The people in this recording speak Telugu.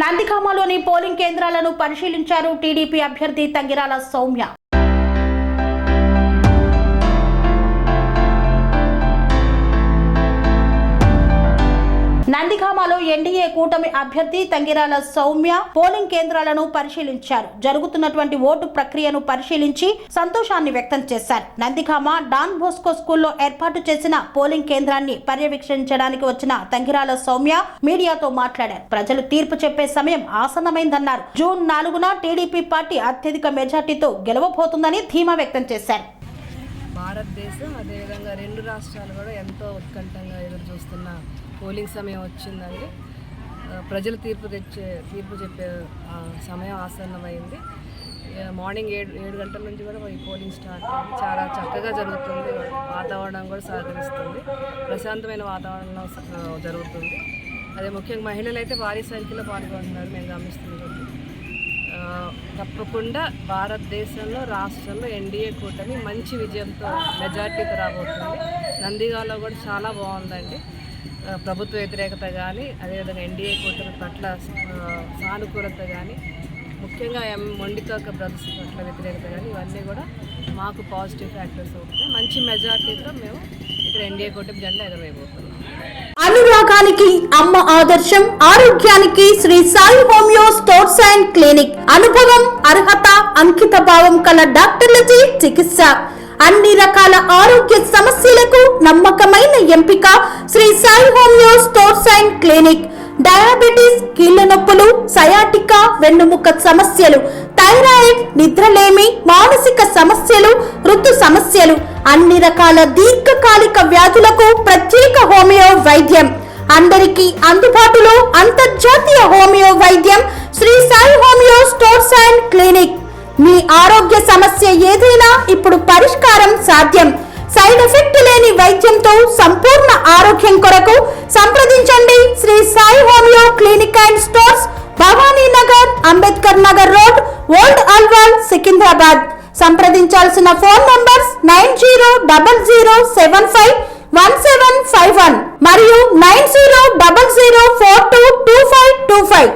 నందిగామలోని పోలింగ్ కేంద్రాలను పరిశీలించారు టీడీపీ అభ్యర్థి తంగిరాల సౌమ్య. నందిగామలో ఎన్డీఏ కూటమి అభ్యర్థి తంగిరాల సౌమ్య పోలింగ్ కేంద్రాలను పరిశీలించారు. జరుగుతున్నటువంటి ఓటు ప్రక్రియను పరిశీలించి సంతోషాన్ని వ్యక్తం చేశారు. నందిగామ డాన్ బోస్కో స్కూల్లో ఏర్పాటు చేసిన పోలింగ్ కేంద్రాన్ని పర్యవేక్షించడానికి వచ్చిన తంగిరాల సౌమ్య మీడియాతో మాట్లాడారు. ప్రజలు తీర్పు చెప్పే సమయం ఆసన్నమైందన్నారు. జూన్ 4న టీడీపీ పార్టీ అత్యధిక మెజార్టీతో గెలవబోతుందని ధీమా వ్యక్తం చేశారు. భారతదేశం అదేవిధంగా రెండు రాష్ట్రాలు కూడా ఎంతో ఉత్కంఠంగా ఎదురు చూస్తున్న పోలింగ్ సమయం వచ్చిందండి. ప్రజలు తీర్పు చెప్పే సమయం ఆసన్నమైంది. మార్నింగ్ 7 గంటల నుంచి కూడా ఈ పోలింగ్ స్టార్ట్ అయింది. చాలా చక్కగా జరుగుతుంది. వాతావరణం కూడా సహకరిస్తుంది. ప్రశాంతమైన వాతావరణంలో జరుగుతుంది. అదే ముఖ్యంగా మహిళలు అయితే భారీ సంఖ్యలో పాల్గొంటున్నారు. మేము గమనిస్తున్నాం. తప్పకుండా భారతదేశంలో రాష్ట్రంలో ఎన్డీఏ కూటమి మంచి విజయంతో మెజార్టీతో రాబోతుంది. నందిగామలో కూడా చాలా బాగుందండి. ప్రభుత్వ వ్యతిరేకత కానీ అదేవిధంగా ఎన్డీఏ కూటమి పట్ల సానుకూలత కానీ ముఖ్యంగా మొండితోక బ్రదర్స్ పట్ల వ్యతిరేకత కానీ ఇవన్నీ కూడా మాకు పాజిటివ్ ఫ్యాక్టర్స్ అవుతాయి. మంచి మెజార్టీతో మేము ఇక్కడ ఎన్డీఏ కూటమి జెండా ఎగరవేయబోతున్నాం. అనురాగానికి అమ్మ ఆదర్శం, ఆరోగ్యానికి Shri Sai homeo stores and clinic. అనుభవం, అర్హత, అంకిత భావం కల డాక్టర్లచే చికిత్స. అన్ని రకాల ఆరోగ్య సమస్యలకు నమ్మకమైన ఎంపిక Shri Sai homeo stores and clinic. Diabetes, కీళ్ల నొప్పులు, సయాటికా, వెన్నుముక్క సమస్యలు, థైరాయిడ్, నిద్రలేమి, మానసిక సమస్యలు, ఋతు సమస్యలు, అన్ని రకాల దీర్ఘకాలిక వ్యాధులకు ప్రత్యేక హోమియో వైద్యం. అందరికీ అందుబాటులో అంతర్జాతీయ హోమియో వైద్యం Sri Sai homeo stores and clinic. మీ ఆరోగ్య సమస్య ఏదైనా ఇప్పుడు పరిష్కారం సాధ్యం. సైడ్ ఎఫెక్ట్ లేని వైద్యంతో సంపూర్ణ ఆరోగ్యం కొరకు సంప్రదించండి Sri Sai homeo clinic and stores, Bhavani Nagar, Ambedkar Nagar road, old Alwal, Secunderabad. సంప్రదించాల్సిన ఫోన్ నంబర్స్ 9000751751 మరియు 9000422525.